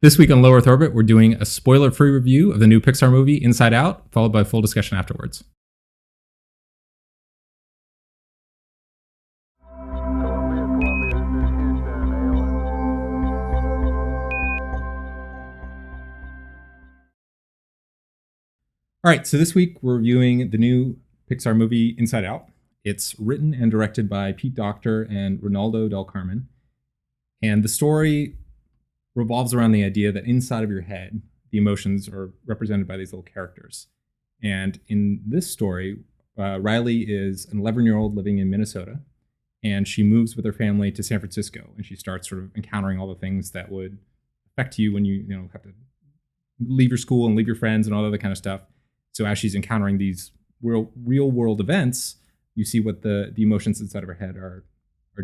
This week on Low Earth Orbit, we're doing a spoiler-free review of the new Pixar movie Inside Out, followed by a full discussion afterwards. All right, so this week we're reviewing the new Pixar movie Inside Out. It's written and directed by Pete Docter and Ronaldo Del Carmen. And the story revolves around the idea that inside of your head, the emotions are represented by these little characters. And in this story, Riley is an 11-year-old living in Minnesota, and she moves with her family to San Francisco, and she starts sort of encountering all the things that would affect you when you have to leave your school and leave your friends and all that other kind of stuff. So as she's encountering these real world events, you see what the emotions inside of her head are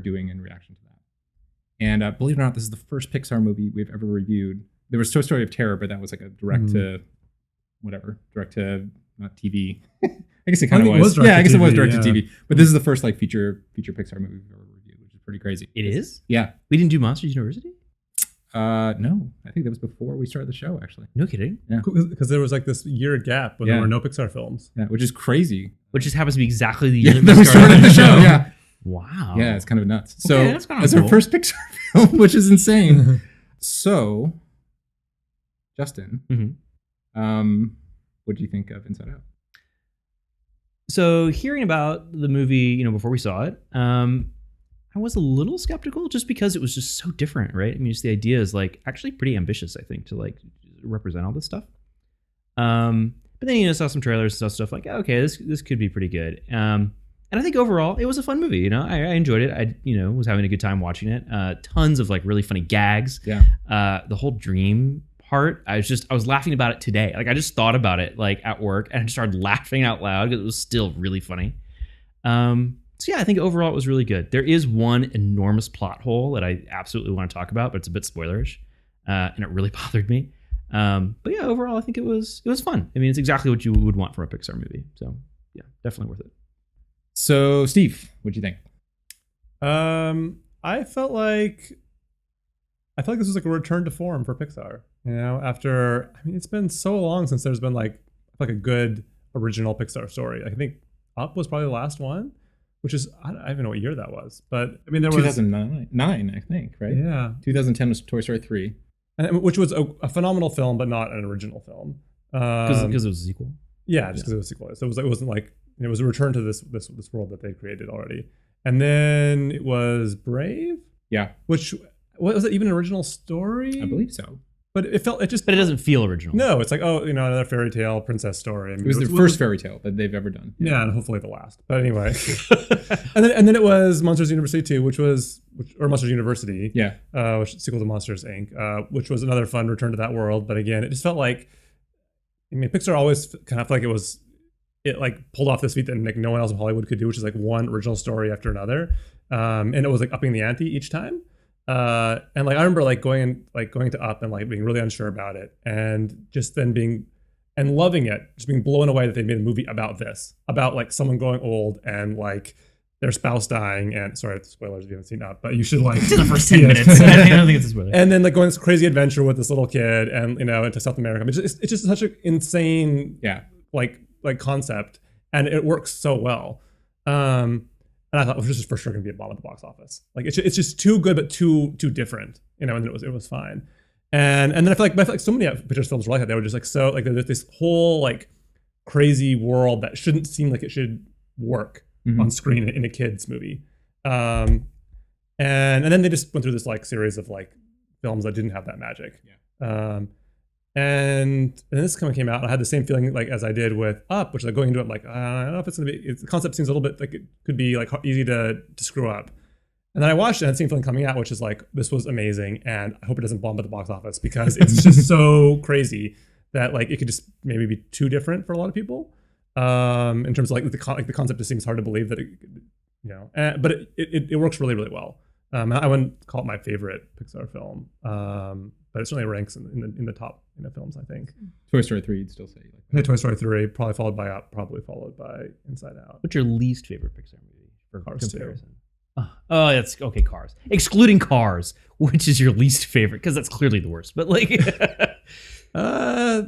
doing in reaction to that. And believe it or not, this is the first Pixar movie we've ever reviewed. There was Toy Story of Terror, but that was like a direct to not TV. I guess it kind of was. Yeah, I guess it was direct to TV. But this is the first like feature Pixar movie we've ever reviewed, which is pretty crazy. It is? Yeah. We didn't do Monsters University? No, I think that was before we started the show, actually. No kidding. Yeah, because there was like this year gap when there were no Pixar films. Yeah, which is crazy. Which just happens to be exactly the year that we started the show. Yeah. Wow. Yeah, it's kind of nuts. Okay, so it's our first Pixar film, which is insane. So, Justin, what do you think of Inside Out? So hearing about the movie, before we saw it, I was a little skeptical just because it was just so different, right? I mean, just the idea is like actually pretty ambitious, I think, to like represent all this stuff. But then, saw some trailers and stuff like, okay, this could be pretty good. And I think overall it was a fun movie. I enjoyed it. I, was having a good time watching it. Tons of like really funny gags. Yeah. The whole dream part, I was laughing about it today. Like I just thought about it like at work and I just started laughing out loud because it was still really funny. So yeah, I think overall it was really good. There is one enormous plot hole that I absolutely want to talk about, but it's a bit spoilerish, and it really bothered me. But yeah, overall I think it was fun. I mean, it's exactly what you would want from a Pixar movie. So yeah, definitely worth it. So Steve, what do you think? I felt like this was like a return to form for Pixar. After it's been so long since there's been like a good original Pixar story. I think Up was probably the last one. Which is, I don't even know what year that was. But, I mean, there was... 2009, I think, right? Yeah. 2010 was Toy Story 3. Which was a phenomenal film, but not an original film. Because it was a sequel? Yeah, just because it was a sequel. So it wasn't like... It was a return to this world that they created already. And then it was Brave? Yeah. Which... Was it even an original story? I believe so. But it doesn't feel original. No, it's like, another fairy tale princess story. It was their first fairy tale that they've ever done. Yeah, and hopefully the last. But anyway. and then it was Monsters University 2, or Monsters University. Yeah. Which is sequel to Monsters Inc., which was another fun return to that world. But again, it just felt like, Pixar always kind of felt like it like pulled off this feat that like no one else in Hollywood could do, which is like one original story after another. And it was like upping the ante each time. And like I remember like going to Up and like being really unsure about it, and just then loving it, just being blown away that they made a movie about like someone growing old and like their spouse dying. And sorry, spoilers if you haven't seen Up, but you should like the first 10 minutes. I don't think it's a spoiler. And then like going on this crazy adventure with this little kid and into South America. It's just such an insane like concept, and it works so well. And I thought, this is for sure going to be a bomb at the box office. Like it's just too good, but too different, and then it was fine. And then I feel like so many Pixar films were like that. They were just like so like there's this whole like crazy world that shouldn't seem like it should work on screen in a kids movie. And then they just went through this like series of like films that didn't have that magic. Yeah. And this kind of came out, and I had the same feeling like as I did with Up, which like going into it like I don't know if it's gonna be. The concept seems a little bit like it could be like easy to screw up. And then I watched it, and the same feeling coming out, which is like this was amazing, and I hope it doesn't bomb at the box office because it's just so crazy that like it could just maybe be too different for a lot of people. In terms of like the concept just seems hard to believe that but it works really really well. I wouldn't call it my favorite Pixar film. But it certainly ranks in the top films, I think. Toy Story 3, you'd still say. Like Toy Story 3, probably followed by Up, probably followed by Inside Out. What's your least favorite Pixar movie for Cars comparison? Oh, that's okay. Cars, excluding Cars, which is your least favorite because that's clearly the worst. But like, gosh,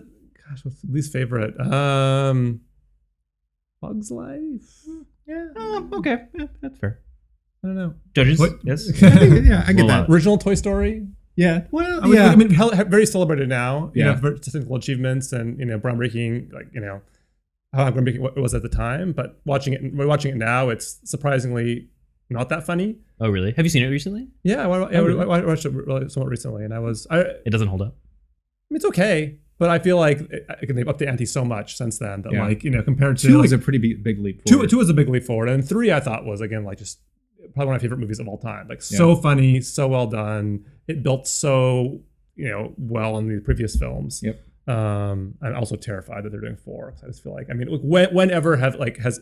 what's the least favorite? Bugs Life. yeah, okay, yeah, that's fair. I don't know. Judges, What? yes, Yeah, I get Well, that. Original Toy Story. Yeah. Well, I mean, very celebrated now. You Yeah. know, for technical achievements and groundbreaking. Like how groundbreaking it was at the time. But watching it now, it's surprisingly not that funny. Oh, really? Have you seen it recently? Yeah, really? I watched it somewhat recently, and It doesn't hold up. it's okay, but I feel like they've upped the ante so much since then that compared to 2 was a pretty big leap forward. two was a big leap forward, and 3 I thought was again like just probably one of my favorite movies of all time. Like so funny, so well done. It built so well on the previous films. Yep. I'm also terrified that they're doing 4. I just feel like whenever has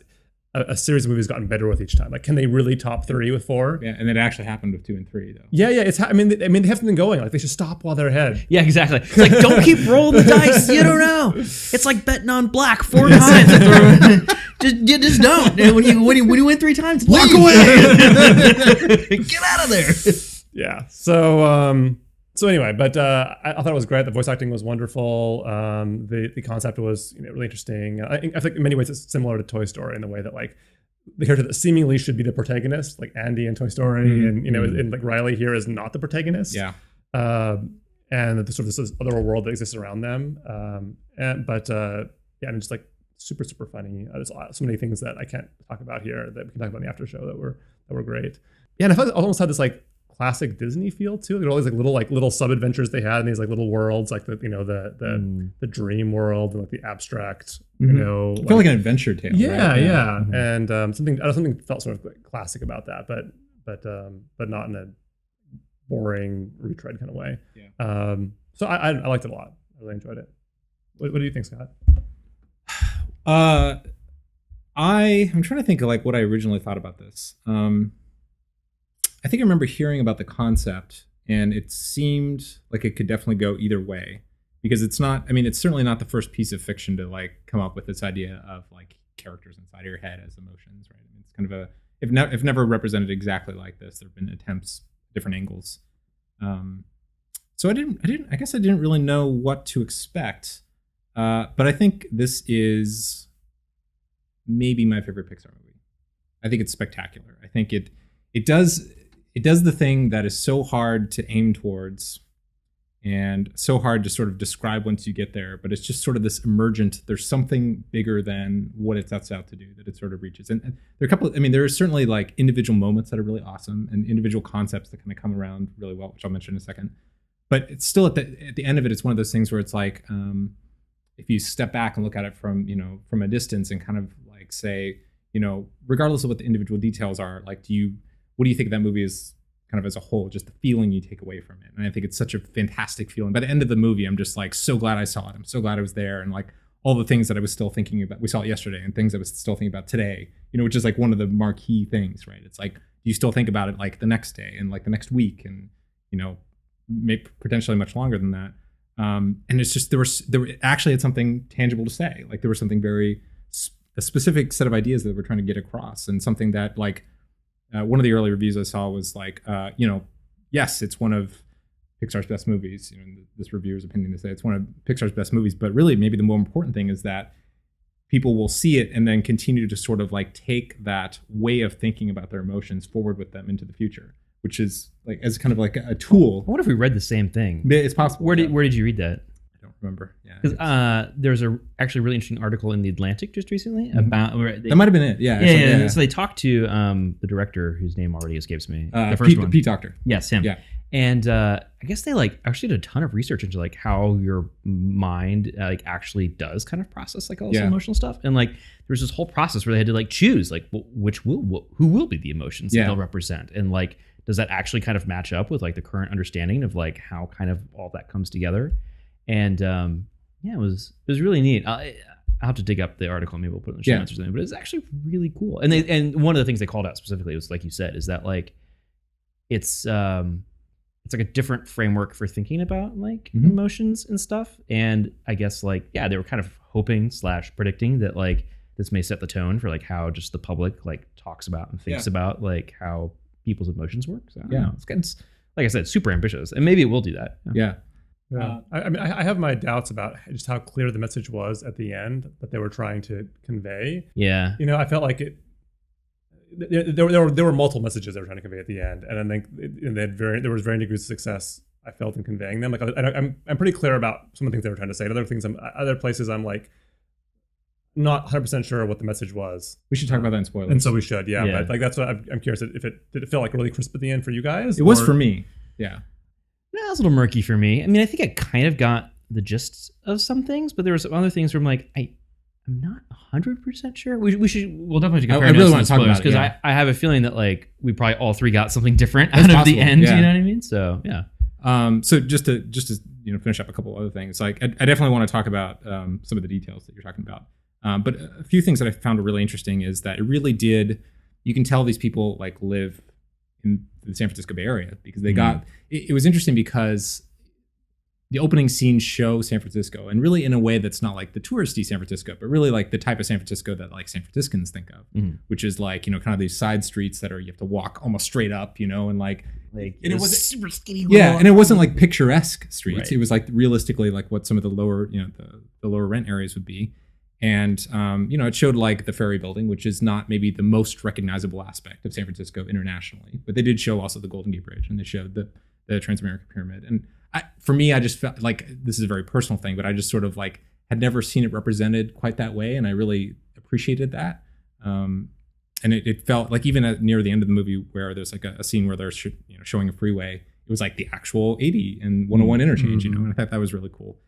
a series of movies gotten better with each time? Like, can they really top 3 with 4? Yeah, and it actually happened with 2 and 3 though. Yeah. I mean, they have something going. Like, they should stop while they're ahead. Yeah, exactly. It's like, don't keep rolling the dice. You don't know. It's like betting on black 4 times. Just don't. And when you win 3 times, walk away. Get out of there. Yeah. So anyway, but I thought it was great. The voice acting was wonderful. The concept was really interesting. I think in many ways it's similar to Toy Story in the way that like the character that seemingly should be the protagonist, like Andy in Toy Story, and like Riley here is not the protagonist. Yeah. And the sort of this other world that exists around them. And just like super funny. There's so many things that I can't talk about here that we can talk about in the after show that were great. Yeah, and I thought it almost had this like classic Disney feel too. There were all these little sub adventures they had in these like little worlds, like the dream world and like the abstract, I feel like an adventure tale. Yeah, right? yeah. And something felt sort of like classic about that, but not in a boring retread kind of way. Yeah. So I liked it a lot. I really enjoyed it. What do you think, Scott? I'm trying to think of like what I originally thought about this. I think I remember hearing about the concept, and it seemed like it could definitely go either way, because it's certainly not the first piece of fiction to like come up with this idea of like characters inside your head as emotions, right? I mean, it's kind of if never represented exactly like this. There have been attempts, different angles. So I guess I didn't really know what to expect, but I think this is maybe my favorite Pixar movie. I think it's spectacular. I think it does the thing that is so hard to aim towards and so hard to sort of describe once you get there, but it's just sort of this emergent, there's something bigger than what it sets out to do that it sort of reaches. And there are certainly like individual moments that are really awesome and individual concepts that kind of come around really well, which I'll mention in a second. But it's still at the end of it, it's one of those things where it's like, if you step back and look at it from a distance and kind of like say, regardless of what the individual details are, like, what do you think of that movie as kind of as a whole, just the feeling you take away from it? And I think it's such a fantastic feeling. By the end of the movie, I'm just like so glad I saw it. I'm so glad I was there. And like all the things that I was still thinking about, we saw it yesterday, and things I was still thinking about today, which is like one of the marquee things, right? It's like, you still think about it like the next day and like the next week and, maybe potentially much longer than that. And it's just, there actually had something tangible to say. Like there was something a specific set of ideas that we're trying to get across, and something that like, one of the early reviews I saw was like, yes, it's one of Pixar's best movies. This reviewer's opinion to say it's one of Pixar's best movies, but really maybe the more important thing is that people will see it and then continue to sort of like take that way of thinking about their emotions forward with them into the future, which is like as kind of like a tool. I wonder if we read the same thing. It's possible. Where did you read that? I don't remember. Yeah, because there's a actually really interesting article in the Atlantic just recently about that might have been it. Yeah, yeah. So they talked to the director whose name already escapes me. The first one, Pete Docter. Yes, him. Yeah, and I guess they like actually did a ton of research into like how your mind like actually does kind of process like all this emotional stuff, and like there's this whole process where they had to like choose like who will be the emotions that they'll represent, and like does that actually kind of match up with like the current understanding of like how kind of all that comes together. And it was really neat. I'll have to dig up the article. Maybe we'll put it in the show notes or something. But it's actually really cool. And one of the things they called out specifically was, like you said, is that like it's like a different framework for thinking about like emotions and stuff. And I guess like they were kind of hoping / predicting that like this may set the tone for like how just the public like talks about and thinks about like how people's emotions work. So I don't Yeah. know. It's like I said, super ambitious, and maybe it will do that. Yeah. Yeah. I mean, I have my doubts about just how clear the message was at the end that they were trying to convey. Yeah. You know, I felt like there were multiple messages they were trying to convey at the end, and I think there was varying degrees of success I felt in conveying them. Like I'm pretty clear about some of the things they were trying to say. And other places I'm like not 100% sure what the message was. We should talk about that in spoilers. And so we should, yeah. Yeah. But like that's what I'm curious if did it feel like really crisp at the end for you guys? It was for me. Yeah. No, it was a little murky for me. I mean, I think I kind of got the gist of some things, but there were some other things where I'm like, I'm not 100% sure. We'll definitely compare. I really want to talk about it because yeah. I have a feeling that like we probably all three got something different That's out of possible, the end. yeah. You know what I mean? So yeah. So just to finish up a couple other things, like I definitely want to talk about some of the details that you're talking about. But a few things that I found really interesting is that it really did. You can tell these people like live in the San Francisco Bay Area because they got. It was interesting because the opening scenes show San Francisco, and really in a way that's not like the touristy San Francisco, but really like the type of San Francisco that like San Franciscans think of, which is like, you know, kind of these side streets that are, you have to walk almost straight up, you know, and like and it was super skinny. yeah, and it wasn't like picturesque streets. Right. It was like realistically like what some of the lower, you know, the lower rent areas would be. And, you know, it showed like the Ferry Building, which is not maybe the most recognizable aspect of San Francisco internationally, but they did show also the Golden Gate Bridge, and they showed the Transamerica Pyramid. And for me, I just felt like this is a very personal thing, but I just sort of like had never seen it represented quite that way. And I really appreciated that. And it felt like even near the end of the movie where there's like a scene where they're showing a freeway, it was like the actual 80 and 101 interchange, you know, and I thought that was really cool.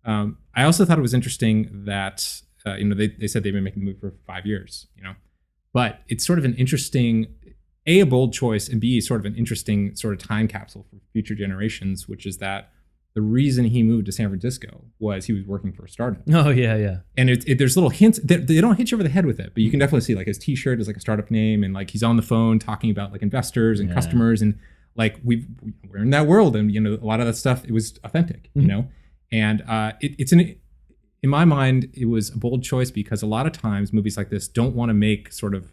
I also thought it was interesting that, you know, they said they've been making the movie for 5 years, you know, but it's sort of an interesting, a bold choice, and B, sort of an interesting sort of time capsule for future generations, which is that the reason he moved to San Francisco was he was working for a startup. Oh yeah, yeah. And there's little hints that they don't hit you over the head with it, but you can definitely see like his T-shirt is like a startup name, and like he's on the phone talking about like investors and customers, and like we're in that world, and you know a lot of that stuff, it was authentic, you know, and in my mind it was a bold choice because a lot of times movies like this don't want to make sort of,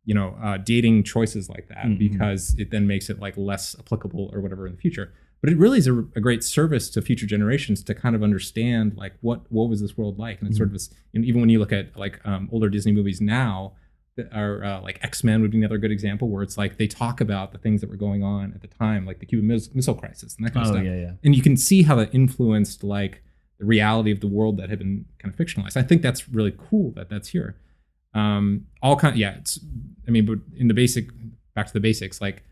you know, dating choices like that because it then makes it like less applicable or whatever in the future. But it really is a great service to future generations to kind of understand like what was this world like. And it's sort of this, you know, even when you look at like older Disney movies now that are like X-Men would be another good example, where it's like they talk about the things that were going on at the time, like the Cuban Missile Crisis and that kind of stuff. Yeah. And you can see how that influenced like the reality of the world that had been kind of fictionalized. I think that's really cool that that's here. But in the back to the basics, like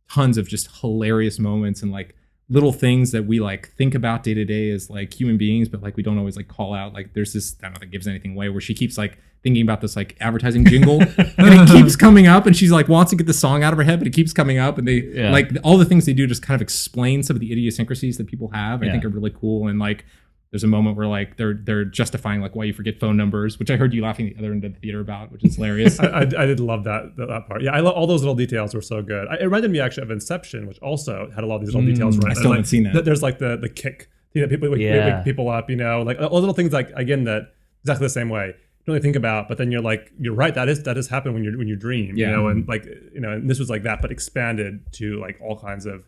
tons of just hilarious moments and like little things that we like think about day to day as like human beings, but like we don't always like call out. Like there's this, I don't know if it gives anything away, where she keeps like thinking about this like advertising jingle and it keeps coming up, and she's like wants to get the song out of her head, but it keeps coming up, and they like all the things they do just kind of explain some of the idiosyncrasies that people have. I think are really cool. And like there's a moment where like they're justifying like why you forget phone numbers, which I heard you laughing at the other end of the theater about, which is hilarious. I did love that part. Yeah, I love all those little details were so good. It reminded me actually of Inception, which also had a lot of these little details. Right, I still haven't seen that. There's like the kick, you know, people wake people up, you know, like all little things like again that exactly the same way. You don't really think about, but then you're like, you're right. That is happen when you dream, you know, and like, you know, and this was like that, but expanded to like all kinds of,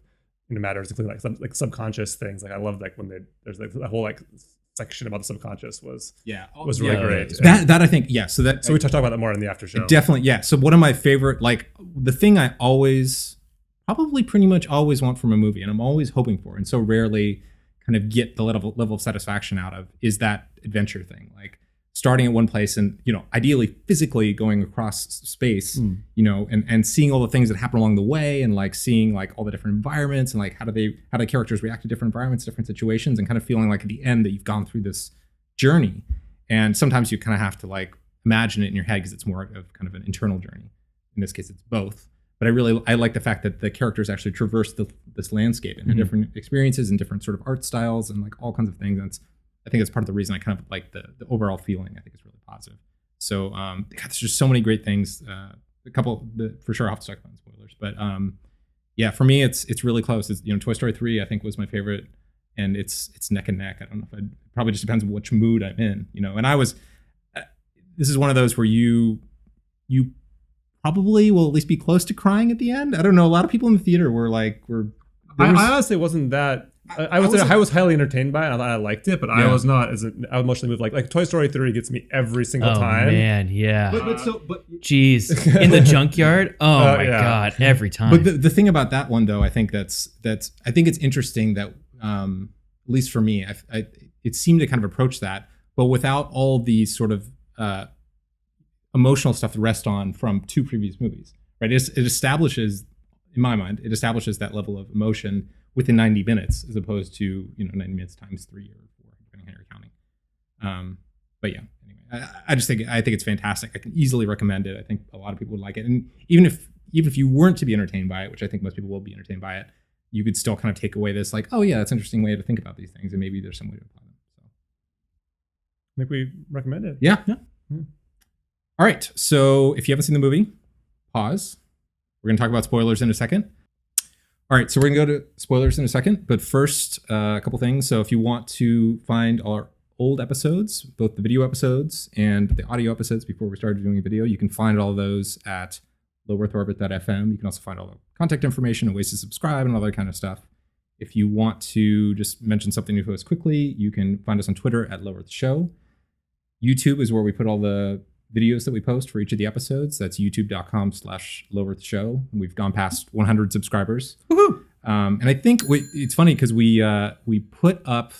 you know, matters, including like subconscious things. Like I love like when there's like the whole like section about the subconscious was really great. That I think so we talk about that more in the after show. Definitely So one of my favorite, like the thing I probably pretty much always want from a movie, and I'm always hoping for, and so rarely kind of get the level of satisfaction out of, is that adventure thing. Like starting at one place and, you know, ideally physically going across space, you know, and seeing all the things that happen along the way, and like seeing like all the different environments, and like how do characters react to different environments, different situations, and kind of feeling like at the end that you've gone through this journey. And sometimes you kind of have to like imagine it in your head because it's more of kind of an internal journey. In this case, it's both. But I like the fact that the characters actually traverse this landscape and different experiences and different sort of art styles and like all kinds of things. And I think that's part of the reason I kind of like the overall feeling. I think is really positive. So God, there's just so many great things. A couple for sure I'll have to talk about in spoilers, but yeah, for me it's really close. It's, you know, Toy Story 3 I think was my favorite, and it's neck and neck. I don't know if probably just depends on which mood I'm in, you know. And I was this is one of those where you probably will at least be close to crying at the end. I don't know. A lot of people in the theater were like, I honestly wasn't that. I was highly entertained by it. I liked it, but I was not I was emotionally moved. Like Toy Story 3 gets me every single time. Oh man, yeah. But Jeez, in the junkyard. Oh my god, every time. But the thing about that one though, I think that's I think it's interesting that at least for me, it seemed to kind of approach that, but without all the sort of emotional stuff to rest on from 2 previous movies. Right? It establishes, in my mind, that level of emotion within 90 minutes, as opposed to 90 minutes times 3 or 4, depending on how you're counting. But yeah, anyway, I think it's fantastic. I can easily recommend it. I think a lot of people would like it, and even if you weren't to be entertained by it, which I think most people will be entertained by it, you could still kind of take away this like, oh yeah, that's an interesting way to think about these things, and maybe there's some way to apply them. So I think we recommend it. Yeah. All right. So if you haven't seen the movie, pause. We're going to talk about spoilers in a second. All right, so we're going to go to spoilers in a second, but first, a couple things. So if you want to find our old episodes, both the video episodes and the audio episodes before we started doing a video, you can find all those at lowearthorbit.fm. You can also find all the contact information and ways to subscribe and all that kind of stuff. If you want to just mention something new to us quickly, you can find us on Twitter at Low Earth Show. YouTube is where we put all the videos that we post for each of the episodes. That's youtube.com/lowearthshow. We've gone past 100 subscribers. Woohoo! And I think it's funny because we put up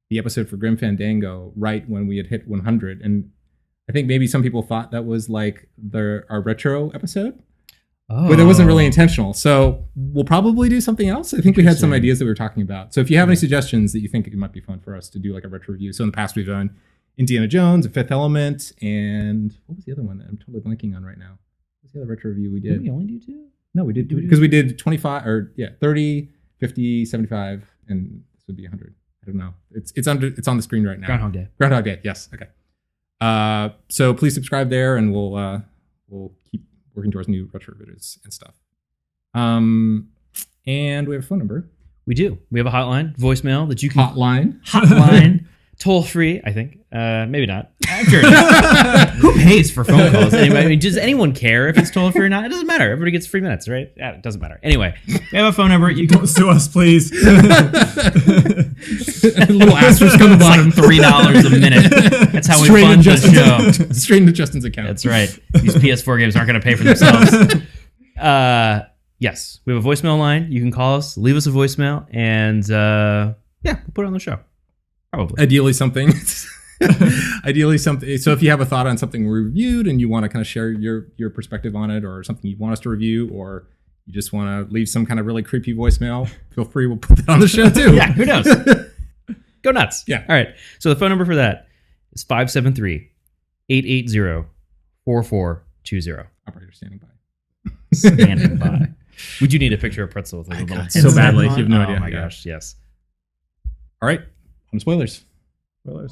the episode for Grim Fandango right when we had hit 100, and I think maybe some people thought that was like our retro episode, but it wasn't really intentional. So we'll probably do something else. I think we had some ideas that we were talking about. So if you have any suggestions that you think it might be fun for us to do like a retro review. So in the past we've done Indiana Jones, A Fifth Element, and what was the other one that I'm totally blanking on right now? What's the other retro review we did? Did we only do 2? No, we did because we did 25 or 30, 50, 75, and this would be 100. I don't know. It's on the screen right now. Groundhog Day. Yes. Okay. So please subscribe there, and we'll keep working towards new retro videos and stuff. And we have a phone number. We do. We have a hotline, voicemail that you can hotline. Toll free, I think. Maybe not. I'm sure. Who pays for phone calls anyway? I mean, does anyone care if it's toll free or not? It doesn't matter. Everybody gets free minutes, right? Yeah, it doesn't matter. Anyway, we have a phone number. You can sue us, please. A little asterisk on the bottom. It's like $3 a minute. That's how we fund the show. Straight into Justin's account. That's right. These PS4 games aren't going to pay for themselves. Yes, we have a voicemail line. You can call us, leave us a voicemail, and we'll put it on the show. Probably. Ideally something. So if you have a thought on something we reviewed and you want to kind of share your perspective on it, or something you want us to review, or you just want to leave some kind of really creepy voicemail, feel free. We'll put that on the show too. Yeah, who knows? Go nuts. Yeah. All right. So the phone number for that is 573-880-4420. Operator standing by. Standing by. We do need a picture of pretzel with a little so badly. You have no idea. Oh my gosh. Yes. All right. On spoilers. All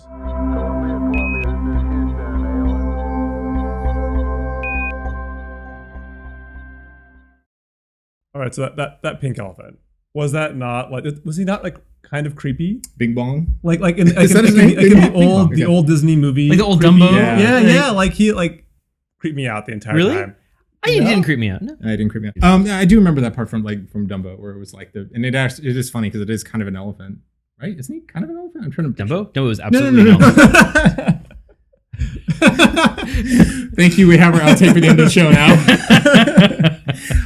right, so that pink elephant, was that not like, was he not like kind of creepy? Bing Bong? Like in the old Disney movie, like the old creepy, Dumbo? Yeah. Like he creeped me out the entire time. He didn't creep me out. No. I didn't creep me out. I do remember that part from Dumbo, where it was like and it is funny because it is kind of an elephant. Right? Isn't he kind of an elephant? I'm trying to... Dumbo? Dumbo was absolutely an elephant. Thank you. We have our outtake for the end of the show now.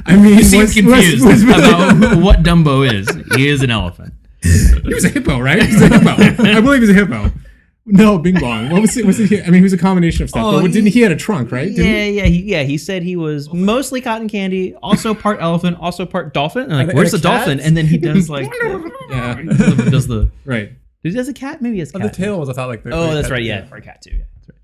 I mean... You seem confused about what Dumbo is. He is an elephant. He was a hippo, right? He's a hippo. I believe he's a hippo. No, Bing Bong. What was it? I mean, he was a combination of stuff. But didn't he had a trunk, right? He said he was mostly cotton candy, also part elephant, also part dolphin. And like, where's the dolphin? And then he does like, does the right. He does a cat? Maybe it's cat. The tail was, I thought, like the that's right. Yeah, for a cat too. Yeah, that's right.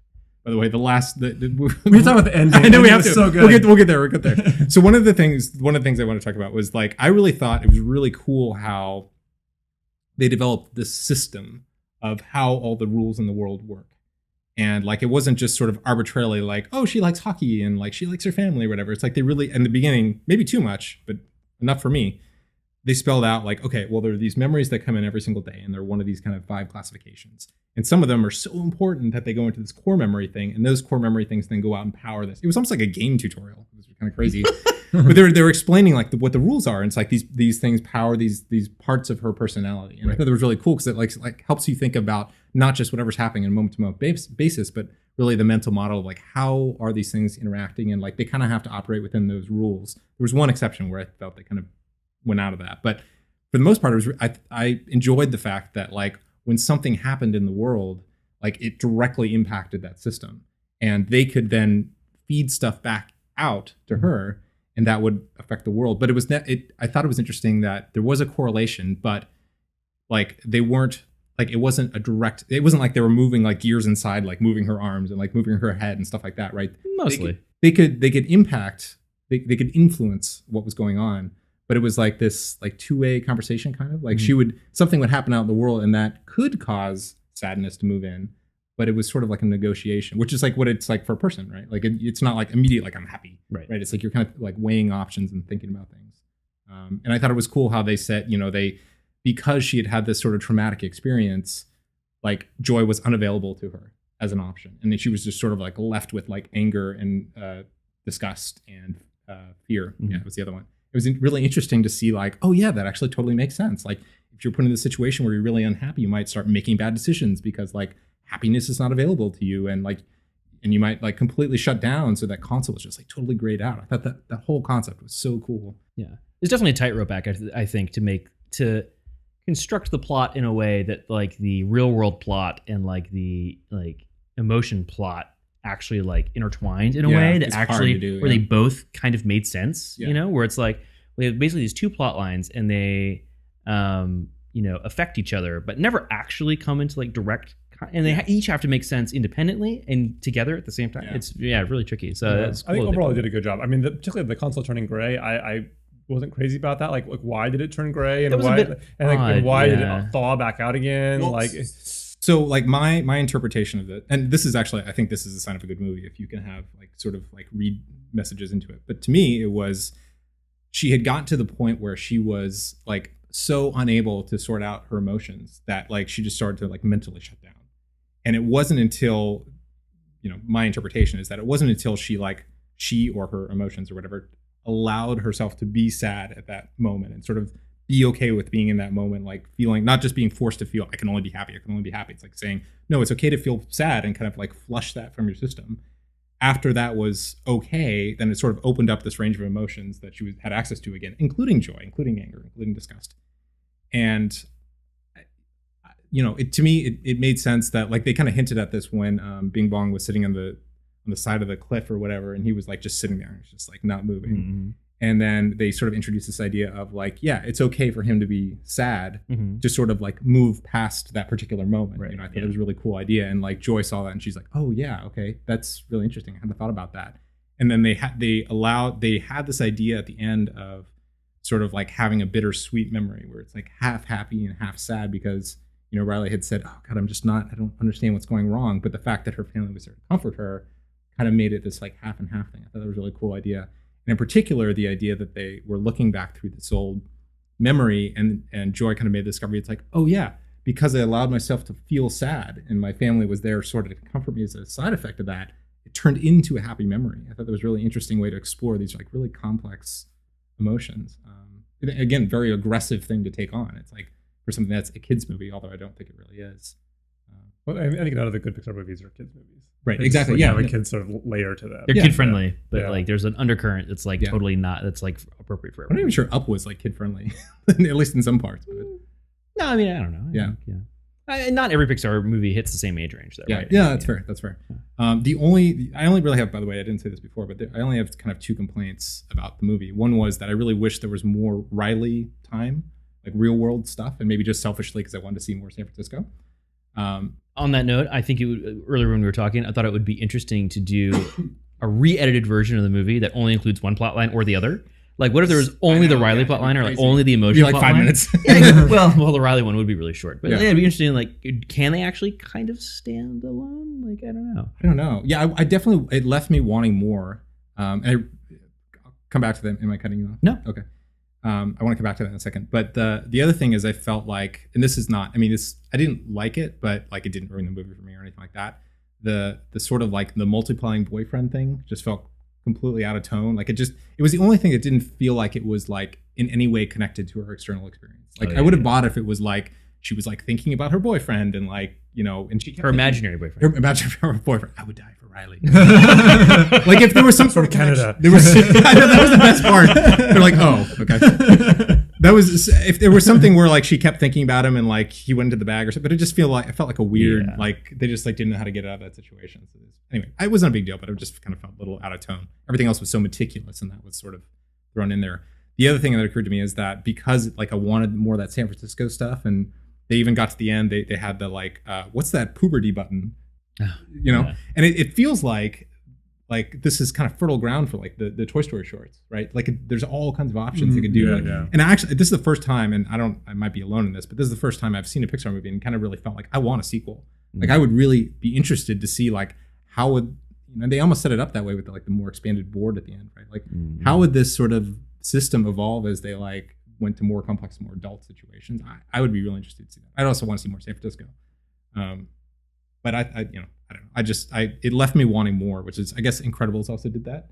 By the way, we're talking about the ending. I know we have to. So good. We'll get there. We'll get there. So one of the things I want to talk about was like, I really thought it was really cool how they developed this system of how all the rules in the world work. And like, it wasn't just sort of arbitrarily like, oh, she likes hockey and like she likes her family or whatever. It's like they really, in the beginning, maybe too much, but enough for me, they spelled out like, okay, well, there are these memories that come in every single day, and they're one of these kind of 5 classifications. And some of them are so important that they go into this core memory thing, and those core memory things then go out and power this. It was almost like a game tutorial. It was kind of crazy. But they were explaining like what the rules are, and it's like these things power these parts of her personality. And I thought that was really cool because it like helps you think about not just whatever's happening on a moment-to-moment basis, but really the mental model of like how are these things interacting, and like they kind of have to operate within those rules. There was one exception where I felt they kind of went out of that, but for the most part, it was I enjoyed the fact that like when something happened in the world, like it directly impacted that system, and they could then feed stuff back out to her, and that would affect the world. But it was I thought it was interesting that there was a correlation, but like they weren't like it wasn't like they were moving like gears inside, like moving her arms and like moving her head and stuff like that, right? Mostly they could impact, they could influence what was going on. But it was like this like two-way conversation kind of like something would happen out in the world and that could cause sadness to move in, but it was sort of like a negotiation, which is like what it's like for a person, right? Like it's not like immediate, like I'm happy, right? It's like you're kind of like weighing options and thinking about things. And I thought it was cool how they said, because she had this sort of traumatic experience, like joy was unavailable to her as an option. And then she was just sort of like left with like anger and disgust and fear. Yeah, it was the other one. It was really interesting to see like, oh yeah, that actually totally makes sense. Like if you're put in a situation where you're really unhappy, you might start making bad decisions because like happiness is not available to you. And you might like completely shut down. So that concept was just like totally grayed out. I thought that whole concept was so cool. Yeah. There's definitely a tightrope act, I think, to construct the plot in a way that like the real world plot and like the like emotion plot actually like intertwined in a way that actually where they both kind of made sense, where it's like we have basically these 2 plot lines and they affect each other but never actually come into like direct and they each have to make sense independently and together at the same time. It's really tricky. So that's cool. I think overall they did a good job. I mean, particularly the console turning gray, I wasn't crazy about that. Like why did it turn gray and why did it thaw back out again? Well, so like my interpretation of it, and this is actually, I think this is a sign of a good movie if you can have like sort of like read messages into it. But to me, it was she had gotten to the point where she was like so unable to sort out her emotions that like she just started to like mentally shut down. And it wasn't until, my interpretation is that it wasn't until she or her emotions or whatever allowed herself to be sad at that moment and sort of be okay with being in that moment, like feeling, not just being forced to feel I can only be happy. It's like saying, no, it's okay to feel sad and kind of like flush that from your system. After that was okay, then it sort of opened up this range of emotions that she had access to again, including joy, including anger, including disgust. And, to me, it made sense that like they kind of hinted at this when Bing Bong was sitting on the side of the cliff or whatever, and he was like just sitting there, just like not moving. Mm-hmm. And then they sort of introduced this idea of like, yeah, it's okay for him to be sad, to sort of like move past that particular moment. Right. I thought it was a really cool idea. And like Joy saw that and she's like, oh yeah, okay, that's really interesting. I hadn't thought about that. And then they had this idea at the end of sort of like having a bittersweet memory where it's like half happy and half sad because, Riley had said, oh God, I don't understand what's going wrong. But the fact that her family was there to comfort her kind of made it this like half and half thing. I thought that was a really cool idea. And in particular, the idea that they were looking back through this old memory and Joy kind of made the discovery. It's like, oh yeah, because I allowed myself to feel sad and my family was there sort of to comfort me as a side effect of that, it turned into a happy memory. I thought that was a really interesting way to explore these like really complex emotions. Again, very aggressive thing to take on. It's like for something that's a kid's movie, although I don't think it really is. Well, I think none of the good Pixar movies are kids movies. Right, exactly. Yeah, have a kid sort of layer to that. They're kid friendly, but like there's an undercurrent that's like totally not. That's like appropriate for everyone. I'm not even sure Up was like kid friendly, at least in some parts. But no, I mean I don't know. Not every Pixar movie hits the same age range, though. Right? Yeah, that's fair. That's fair. I only really have, by the way, I didn't say this before, but I only have kind of 2 complaints about the movie. One was that I really wish there was more Riley time, like real world stuff, and maybe just selfishly because I wanted to see more San Francisco. On that note, I think earlier when we were talking, I thought it would be interesting to do a re-edited version of the movie that only includes one plot line or the other. Like, what if there was only the Riley plot line or like only the emotional plot line? It'd be like 5 minutes. well, the Riley one would be really short. But it'd be interesting, like, can they actually kind of stand alone? Like, I don't know. Yeah, I definitely, it left me wanting more. And I'll come back to them. Am I cutting you off? No. Okay. I want to come back to that in a second. But the other thing is I felt like, and this is not, I mean, I didn't like it, but like it didn't ruin the movie for me or anything like that. The sort of like the multiplying boyfriend thing just felt completely out of tone. Like it was the only thing that didn't feel like it was like in any way connected to her external experience. Like I would have bought if it was like she was like thinking about her boyfriend and like, you know, and she kept her imaginary boyfriend. Her imaginary boyfriend. I would die for Riley. Like if there was some sort of Canada. There was, I know, that was the best part. They're like, oh, okay. That was if there was something where like she kept thinking about him and like he went into the bag or something, but it felt like a weird like they just like didn't know how to get out of that situation. So anyway, it wasn't a big deal, but it just kind of felt a little out of tone. Everything else was so meticulous, and that was sort of thrown in there. The other thing that occurred to me is that because like I wanted more of that San Francisco stuff, and they even got to the end, they had the like what's that puberty button, you know, and it feels like this is kind of fertile ground for like the Toy Story shorts, right? Like there's all kinds of options they could do. And actually, this is the first time, and I might be alone in this, but this is the first time I've seen a Pixar movie and kind of really felt like I want a sequel. Like I would really be interested to see like how would, you know, they almost set it up that way with the, like the more expanded board at the end, right? Like how would this sort of system evolve as they like went to more complex, more adult situations? I would be really interested to see that. I'd also want to see more San Francisco. But I you know, I don't know. It left me wanting more, which is, I guess, Incredibles also did that.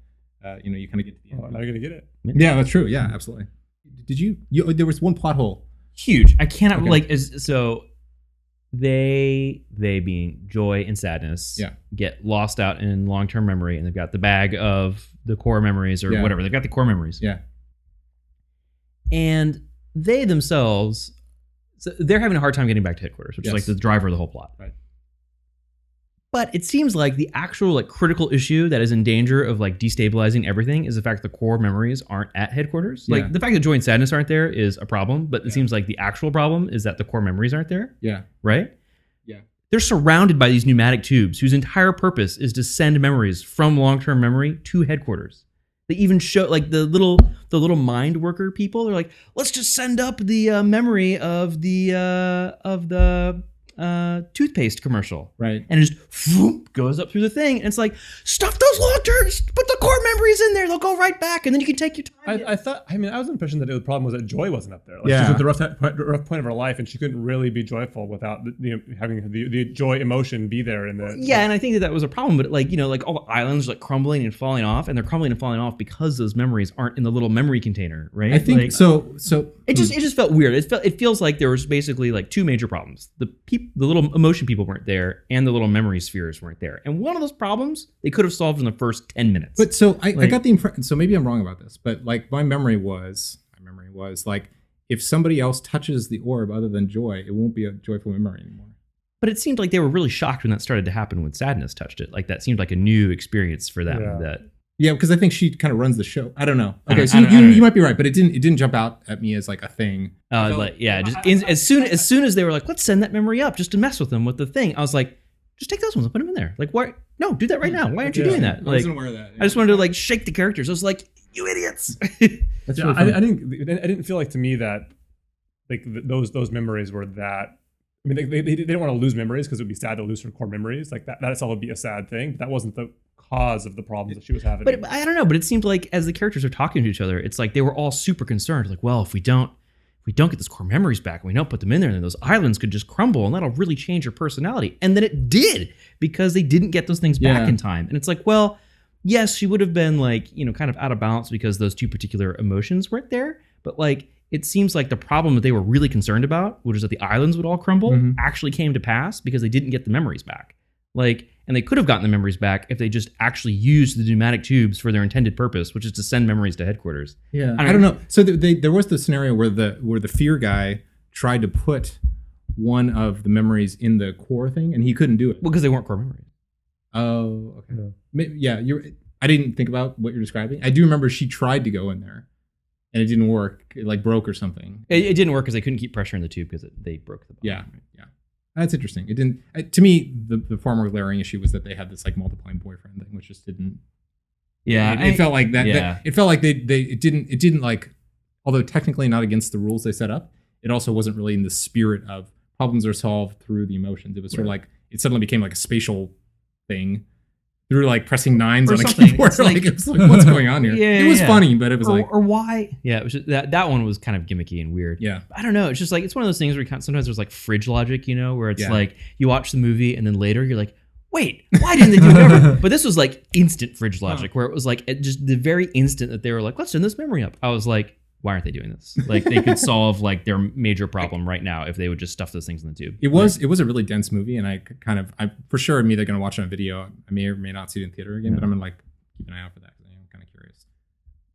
You know, you kind of get to the end. Oh, now you're gonna get it. Yeah, that's true. Yeah, absolutely. Did you there was one plot hole. Huge. I cannot so they being Joy and Sadness get lost out in long-term memory, and they've got the bag of the core memories or whatever. They've got the core memories. Yeah. And they themselves, so they're having a hard time getting back to headquarters, which is like the driver of the whole plot. Right. But it seems like the actual like critical issue that is in danger of like destabilizing everything is the fact that the core memories aren't at headquarters. Yeah. Like the fact that Joy and Sadness aren't there is a problem, but it seems like the actual problem is that the core memories aren't there. Yeah. Right? Yeah. They're surrounded by these pneumatic tubes whose entire purpose is to send memories from long-term memory to headquarters. They even show like the little mind worker people. They're like, let's just send up the memory of the toothpaste commercial, right? And it just goes up through the thing, and it's like, stuff those long terms, put the core memories in there, they'll go right back, and then you can take your time. I thought, I mean, I was under the impression that the problem was that Joy wasn't up there. Like she was at the rough point of her life, and she couldn't really be joyful without having the joy emotion be there. And I think that was a problem. But like, you know, like all the islands are like crumbling and falling off, and they're crumbling and falling off because those memories aren't in the little memory container, right? I think like, so. It just felt weird. It feels like there was basically like two major problems. The little emotion people weren't there, and the little memory spheres weren't there. And one of those problems they could have solved in the first 10 minutes. But so I got the impression, so maybe I'm wrong about this, but like my memory was like, if somebody else touches the orb other than Joy, it won't be a joyful memory anymore. But it seemed like they were really shocked when that started to happen when Sadness touched it. Like that seemed like a new experience for them. Yeah, because I think she kind of runs the show. I don't know. Okay, so you might be right, but it didn't jump out at me as like a thing. As soon as they were like, let's send that memory up just to mess with them with the thing, I was like, just take those ones and put them in there. Like, why? No, do that right now. Why aren't you doing that? Like, I wasn't aware of that. I just wanted to like shake the characters. I was like, you idiots. That's really I didn't feel like to me that like those memories were that. I mean, they didn't want to lose memories because it would be sad to lose her core memories. Like that itself would be a sad thing. But that wasn't the cause of the problems that she was having. But I don't know. But it seemed like as the characters are talking to each other, it's like they were all super concerned. Like, well, if we don't get those core memories back and we don't put them in there, then those islands could just crumble and that'll really change her personality. And then it did, because they didn't get those things back in time. And it's like, well, yes, she would have been like, you know, kind of out of balance because those two particular emotions weren't there. But like, it seems like the problem that they were really concerned about, which is that the islands would all crumble, actually came to pass because they didn't get the memories back. Like, and they could have gotten the memories back if they just actually used the pneumatic tubes for their intended purpose, which is to send memories to headquarters. Yeah, I don't know. So there was the scenario where the fear guy tried to put one of the memories in the core thing, and he couldn't do it. Well, because they weren't core memories. Oh, okay. Yeah, I didn't think about what you're describing. I do remember she tried to go in there, and it didn't work. It like broke or something. It didn't work because they couldn't keep pressure in the tube because they broke the bottom. Yeah. That's interesting. It didn't. To me, the far more glaring issue was that they had this like multiplying boyfriend thing, which just didn't. Yeah, it felt like that. Yeah. It felt like it didn't like, although technically not against the rules they set up, it also wasn't really in the spirit of problems are solved through the emotions. It was sort of like it suddenly became like a spatial thing through like pressing nines Or on a something. keyboard. It's like- Like, it's like, what's going on here? Yeah, It was yeah. funny, but it was or why? Yeah, it was just, that one was kind of gimmicky and weird. yeah. I don't know. It's just like it's one of those things where sometimes there's like fridge logic, where it's Yeah. like you watch the movie and then later you're like, wait, why didn't they do whatever? But this was like instant fridge logic, where it was like at just the very instant that they were like, let's send this memory up. I was like, why aren't they doing this? Like they could solve like their major problem right now if they would just stuff those things in the tube. It was a really dense movie, and I for sure I'm either going to watch it on video. I may or may not see it in theater again, but I'm going to like keep an eye out for that because I'm kind of curious.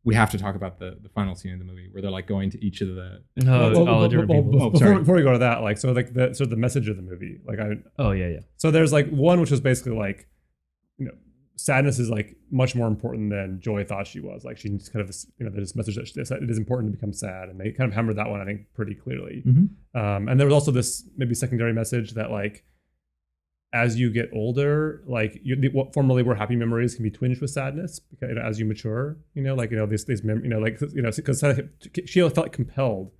We have to talk about the final scene of the movie where they're like going to each of the all the different people. Before we go to that, like, so like the message of the movie, like Yeah. so there's like one which was basically like, sadness is like much more important than Joy thought she was. Like she's kind of, there's this message that it is important to become sad, and they kind of hammered that one, I think, pretty clearly. Mm-hmm. And there was also this maybe secondary message that like, as you get older, like what formerly were happy memories can be twinged with sadness because as you mature, because she felt compelled to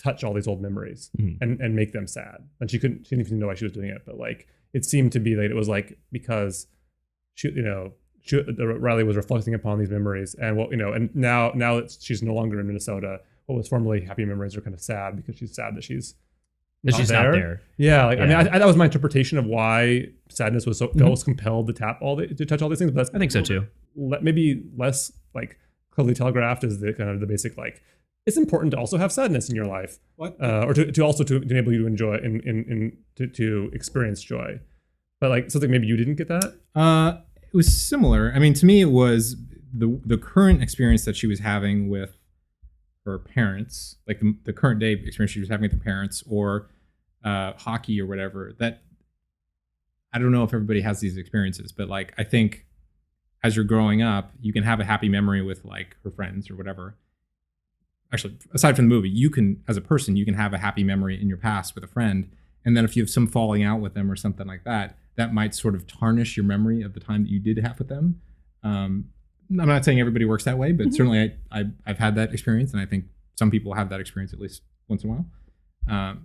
touch all these old memories and make them sad, and she didn't even know why she was doing it, but like it seemed to be like it was like because Riley was reflecting upon these memories, and and now that she's no longer in Minnesota, what was formerly happy memories are kind of sad because she's sad that she's not there. Yeah, like I mean, that was my interpretation of why sadness was so compelled to touch all these things. But I think so too. Maybe less like clearly telegraphed as the kind of the basic like it's important to also have sadness in your life, or to also to enable you to enjoy to experience joy. But like something maybe you didn't get that. It was similar. I mean, to me, it was the current experience that she was having with her parents, like the current day experience she was having with her parents, or hockey or whatever. That I don't know if everybody has these experiences, but like I think as you're growing up, you can have a happy memory with like her friends or whatever. Actually, aside from the movie, you can, as a person, you can have a happy memory in your past with a friend, and then if you have some falling out with them or something like that, that might sort of tarnish your memory of the time that you did have with them. I'm not saying everybody works that way, but certainly I've had that experience, and I think some people have that experience at least once in a while.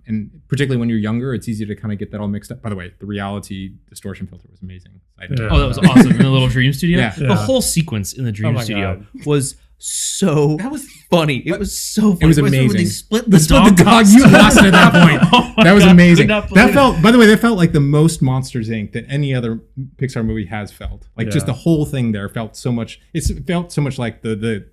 And particularly when you're younger, it's easy to kind of get that all mixed up. By the way, the reality distortion filter was amazing. Oh, that was awesome. In the little dream studio. Yeah. The whole sequence in the dream studio was so That was funny. It was so funny. It was When amazing. they split The dog. You lost it at that point. That was amazing. That felt, by the way, that felt like the most Monsters Inc. that any other Pixar movie has felt. Like just the whole thing there felt so much. It felt so much like the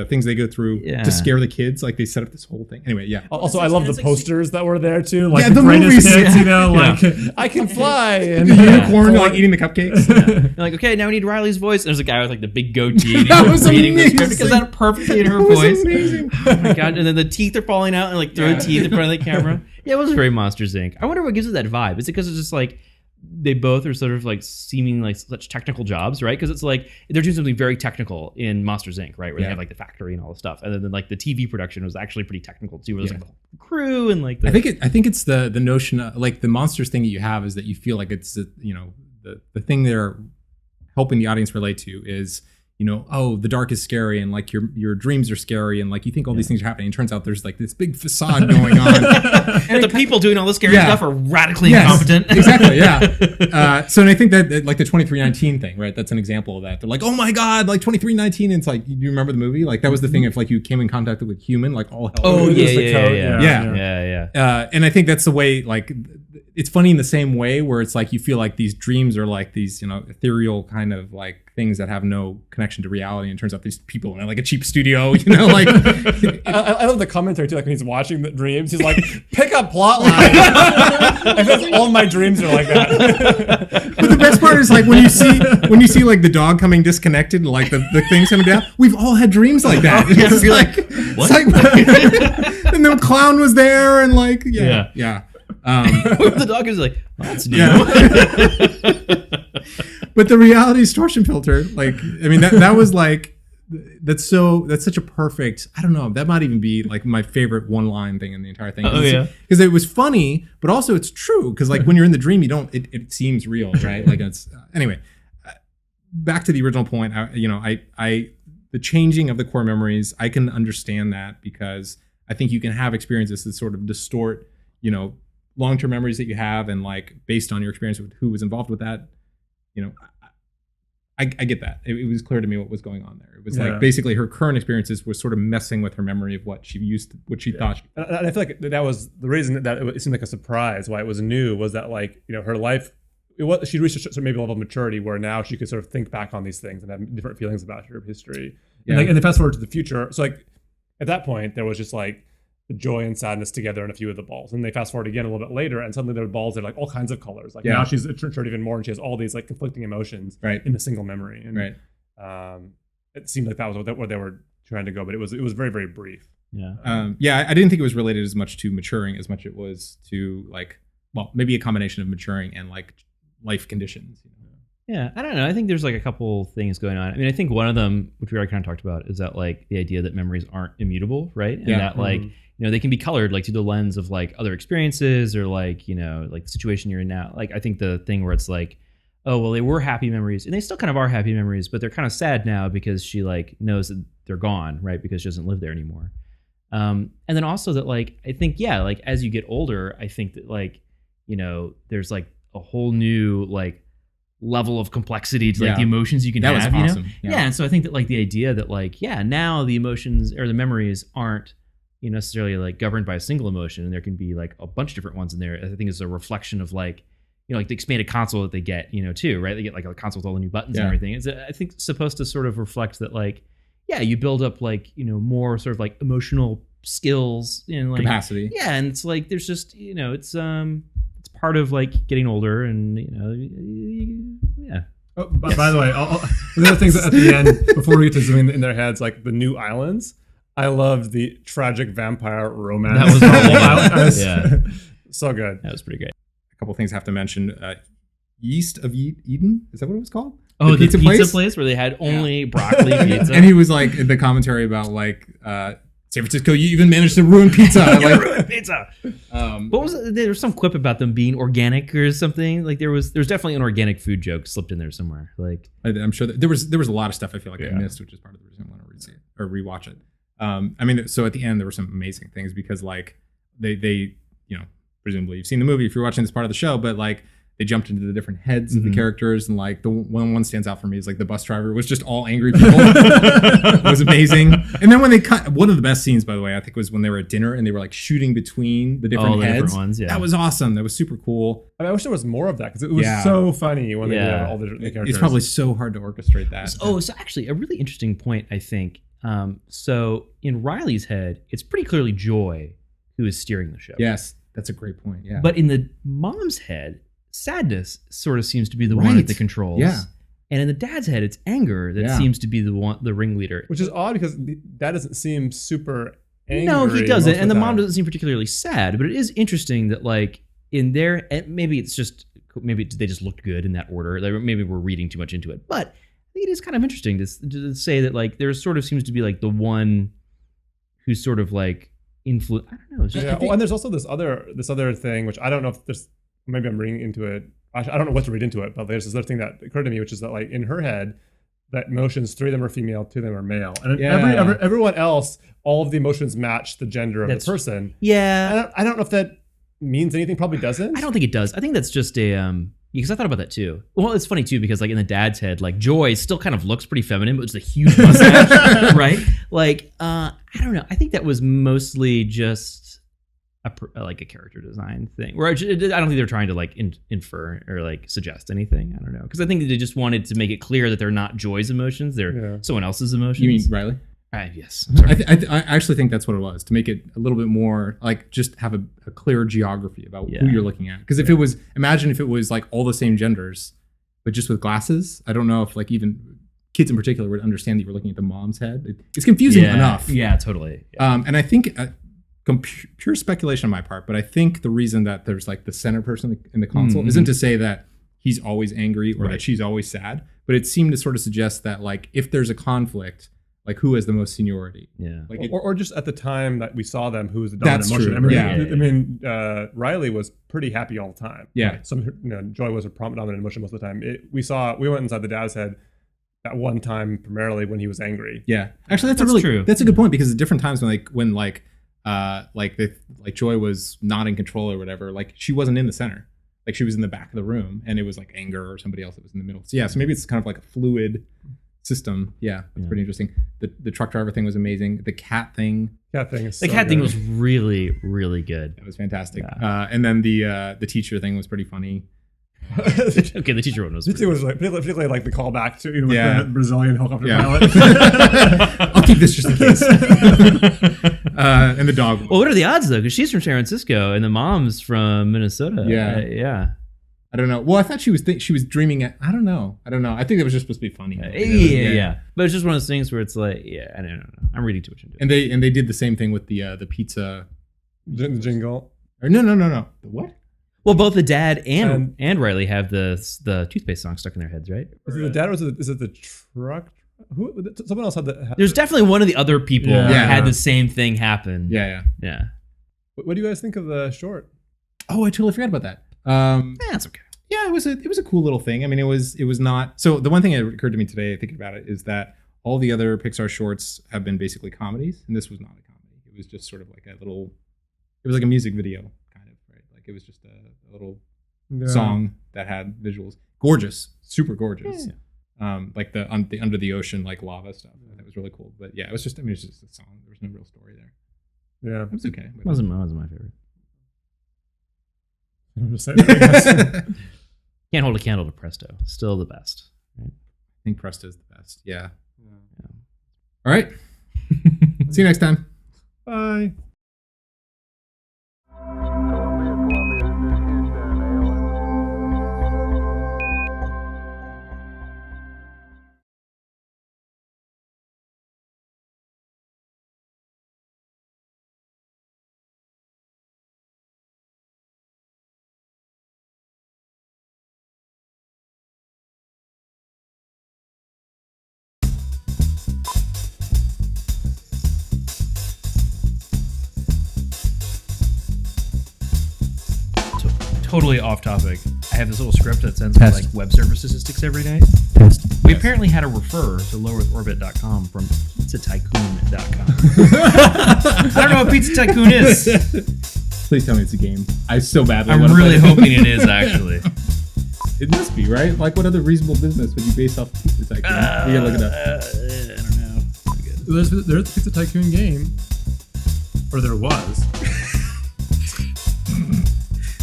things they go through to scare the kids. Like they set up this whole thing. Anyway, yeah. Also, I love the posters that were there too. Like the greatest movies. hits, like I can fly and The unicorn like eating the cupcakes. They're like, okay, now we need Riley's voice. And there's a guy with like the big goatee. And That he's was reading the script amazing. because that perfectly in her It was voice. amazing. Oh my god! And then the teeth are falling out and like throw teeth in front of the camera. Yeah, it was very Monsters Inc. I wonder what gives it that vibe. Is it because it's just like they both are sort of like seeming like such technical jobs, right? Because it's like they're doing something very technical in Monsters Inc., right? Where they have like the factory and all the stuff, and then like the TV production was actually pretty technical too. Where there's like the whole crew and like the I think it's the notion of like the monsters thing that you have is that you feel like it's the thing they're helping the audience relate to is oh, the dark is scary and like your dreams are scary and like you think all these things are happening. And it turns out there's like this big facade going on. and the people doing all the scary stuff are radically incompetent. Exactly, yeah. So and I think that like the 2319 thing, right? That's an example of that. They're like, oh my god, like 2319. And it's like, you remember the movie? Like that was the thing if like you came in contact with human, like all hell. Oh yeah. And I think that's the way like it's funny in the same way where it's like you feel like these dreams are like these ethereal kind of like things that have no connection to reality, and it turns out these people in like a cheap studio, like I love the commentary too, like when he's watching the dreams, he's like, pick up plot line. I think all my dreams are like that. But the best part is like when you see like the dog coming disconnected and like the things coming down, we've all had dreams like that. It's you're like, what? Like, and the clown was there and like yeah. The dog is like, well, that's new. But the reality distortion filter, like, I mean, that was like, that's such a perfect, I don't know, that might even be like my favorite one line thing in the entire thing. Because it was funny, but also it's true. Because like when you're in the dream, it seems real, right? Like it's, anyway, back to the original point, the changing of the core memories, I can understand that because I think you can have experiences that sort of distort, long-term memories that you have and like based on your experience with who was involved with that, I get that. It was clear to me what was going on there. It was like basically her current experiences was sort of messing with her memory of what she thought. And I feel like that was the reason that it seemed like a surprise why it was new was that like, you know, her life, she reached maybe a level of maturity where now she could sort of think back on these things and have different feelings about her history. Yeah. And then fast forward to the future. So like at that point, there was just like the joy and sadness together in a few of the balls. And they fast forward again a little bit later, and suddenly there are balls that are like all kinds of colors. Like now she's matured even more, and she has all these like conflicting emotions in a single memory. And it seemed like that was where they were trying to go, but it was very, very brief. Yeah. I didn't think it was related as much to maturing as much it was to like, well, maybe a combination of maturing and like life conditions. You know? Yeah, I don't know. I think there's like a couple things going on. I mean, I think one of them, which we already kind of talked about, is that like the idea that memories aren't immutable, right? And that like, you know, they can be colored like through the lens of like other experiences or like, you know, like the situation you're in now. Like I think the thing where it's like, oh, well, they were happy memories and they still kind of are happy memories, but they're kind of sad now because she like knows that they're gone, right? Because she doesn't live there anymore. And then also that like, I think, yeah, like as you get older, I think that like, you know, there's like a whole new like level of complexity to like the emotions you can have. That was awesome. You know? Yeah. And so I think that like the idea that like, yeah, now the emotions or the memories aren't, you know, necessarily like governed by a single emotion, and there can be like a bunch of different ones in there. I think it's a reflection of like, you know, like the expanded console that they get, you know, too, right? They get like a console with all the new buttons and everything. It's I think supposed to sort of reflect that like, yeah, you build up like, you know, more sort of like emotional skills and like capacity. Yeah, and it's like there's just, you know, it's part of like getting older, and you know, yeah. Oh, by the way, the other things at the end before we get to zooming in their heads, like the new islands. I love the tragic vampire romance. That was yeah, so good. That was pretty great. A couple things I have to mention. Yeast of Eden, is that what it was called? Oh, the pizza place where they had only broccoli pizza. And he was like the commentary about like San Francisco, you even managed to ruin pizza. Like, ruin pizza. What was it? There was some quip about them being organic or something. Like there was definitely an organic food joke slipped in there somewhere. Like I'm sure that there was a lot of stuff I feel like I missed, which is part of the reason I want to re-see it or rewatch it. I mean, so at the end there were some amazing things because like they you know, presumably you've seen the movie if you're watching this part of the show, but like they jumped into the different heads of the characters, and like the one stands out for me is like the bus driver was just all angry people. It was amazing. And then when they cut, one of the best scenes, by the way, I think was when they were at dinner and they were like shooting between the different heads. Different ones, That was awesome. That was super cool. I mean, I wish there was more of that because it was so funny when they did all the characters. It's probably so hard to orchestrate that. So actually a really interesting point, I think. So in Riley's head, it's pretty clearly Joy who is steering the show. Yes, that's a great point. Yeah. But in the mom's head, sadness sort of seems to be the one at the controls. Yeah. And in the dad's head, it's anger that seems to be the ringleader. Which is odd because that doesn't seem super angry. No, he doesn't. And the mom doesn't seem particularly sad. But it is interesting that like in their, maybe they just looked good in that order. Like maybe we're reading too much into it. But I think it is kind of interesting to say that like there sort of seems to be like the one who's sort of like influence. I don't know. It's just, and there's also this other thing, which I don't know if there's, maybe I'm reading into it. I don't know what to read into it, but there's this other thing that occurred to me, which is that like in her head, that emotions, 3 of them are female, 2 of them are male. And everyone else, all of the emotions match the gender of the person. Yeah. I don't know if that means anything. Probably doesn't. I don't think it does. I think that's just because I thought about that too. Well, it's funny too, because like in the dad's head, like Joy still kind of looks pretty feminine, but it's a huge mustache, right? Like, I don't know. I think that was mostly just like a character design thing, where I don't think they're trying to like infer or like suggest anything. I don't know, because I think they just wanted to make it clear that they're not Joy's emotions; they're someone else's emotions. You mean Riley? Yes. I actually think that's what it was, to make it a little bit more like just have a clear geography about who you're looking at. Because imagine if it was like all the same genders, but just with glasses. I don't know if like even kids in particular would understand that you're looking at the mom's head. It's confusing enough. Yeah, totally. Yeah. And I think pure speculation on my part, but I think the reason that there's like the center person in the console isn't to say that he's always angry or that she's always sad, but it seemed to sort of suggest that like if there's a conflict, like who has the most seniority? Yeah. Like or just at the time that we saw them, who was the dominant emotion? True. I mean, Riley was pretty happy all the time. Yeah. Right? Joy was a dominant emotion most of the time. We went inside the dad's head at one time, primarily when he was angry. Yeah. Actually, that's true. That's a good point, because at different times when Joy was not in control or whatever, like she wasn't in the center. like she was in the back of the room and it was like anger or somebody else that was in the middle. So yeah, so maybe it's kind of like a fluid system. Yeah, that's pretty interesting. The truck driver thing was amazing. The cat thing. Is the cat thing was really, really good. That was fantastic. And then the teacher thing was pretty funny. Okay, the teacher one was. It was like particularly like the callback to the Brazilian helicopter pilot. I'll keep this just in case. And the dog. Well, what are the odds though? Because she's from San Francisco and the mom's from Minnesota. Yeah, yeah. I don't know. Well, I thought she was dreaming. I don't know. I think it was just supposed to be funny. Yeah. But it's just one of those things where it's like, I don't know. I'm reading too much into it. And they did the same thing with the pizza jingle. Or no. The what? Well, both the dad and Riley have the toothpaste song stuck in their heads, right? Is it the dad or is it the truck? Someone else had that. There's definitely one of the other people had the same thing happen. Yeah. What do you guys think of the short? Oh, I totally forgot about that. That's okay. Yeah, it was a cool little thing. I mean, it was not. So the one thing that occurred to me today, thinking about it, is that all the other Pixar shorts have been basically comedies, and this was not a comedy. It was just sort of like it was like a music video kind of, right? Like it was just a little song that had visuals. Gorgeous, super gorgeous. Yeah. Like the under the ocean, like lava stuff. That was really cool. But yeah, it was just a song. There was no real story there. Yeah, it was okay. Wasn't my favorite. I'm just saying that, Can't hold a candle to Presto. Still the best. Right? I think Presto's the best. Yeah. All right. See you next time. Bye. Totally off topic. I have this little script that sends me like web server statistics every night. We apparently had to refer to lowerearthorbit.com from pizzatycoon.com. I don't know what Pizza Tycoon is. Please tell me it's a game. I so badly I'm really hoping it is actually. It must be, right? Like what other reasonable business would you base off Pizza Tycoon? We gotta look it up. I don't know. There's a Pizza Tycoon game. Or there was.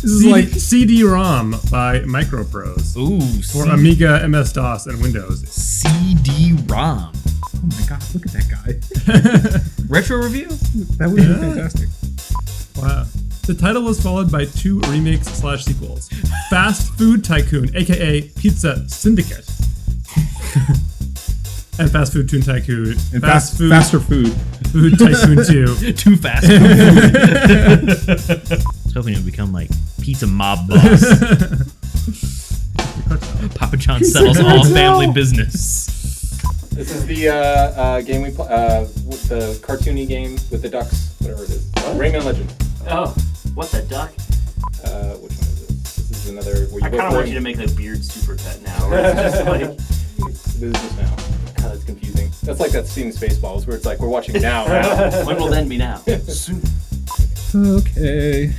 This is like CD-ROM by Microprose. Ooh, for Amiga, MS-DOS, and Windows. CD-ROM. Oh my god, look at that guy. Retro review? That would be fantastic. Wow. The title was followed by 2 remakes/sequels. Fast Food Tycoon, aka Pizza Syndicate. And Fast Food Toon Tycoon. And Faster Food. Food Tycoon 2. Too fast. I was hoping it would become like Pizza Mob Boss. Papa John settles all family business. This is the game we play, with the cartoony game with the ducks, whatever it is. Rayman Legends. Oh, what's that duck? Which one is this? This is another. Where you I kind of want you to make the beard supercut now. Where it's just like this is just now. God, that's confusing. That's like that scene in Spaceballs where it's like we're watching now. When will then be now? Soon. Okay.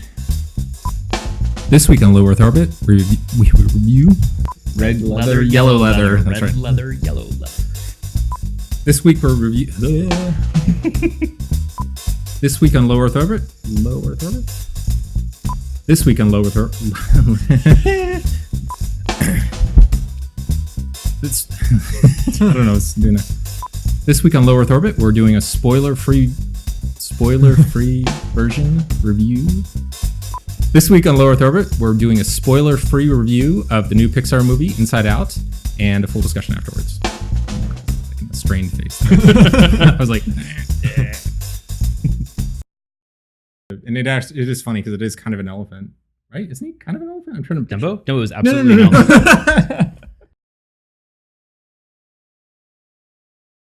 This week on Low Earth Orbit, we review Red Leather, Yellow Leather. That's right. Red leather, yellow leather. This week for review. This week on Low Earth Orbit. Low Earth Orbit. This week on Low Earth Orbit. I don't know. It's doing that. This week on Low Earth Orbit, we're doing a spoiler-free version review. This week on Low Earth Orbit, we're doing a spoiler-free review of the new Pixar movie, Inside Out, and a full discussion afterwards. Like a strained face. I was like, and it is funny because it is kind of an elephant, right? Isn't he kind of an elephant? I'm trying to. Dumbo? No, it was absolutely an elephant.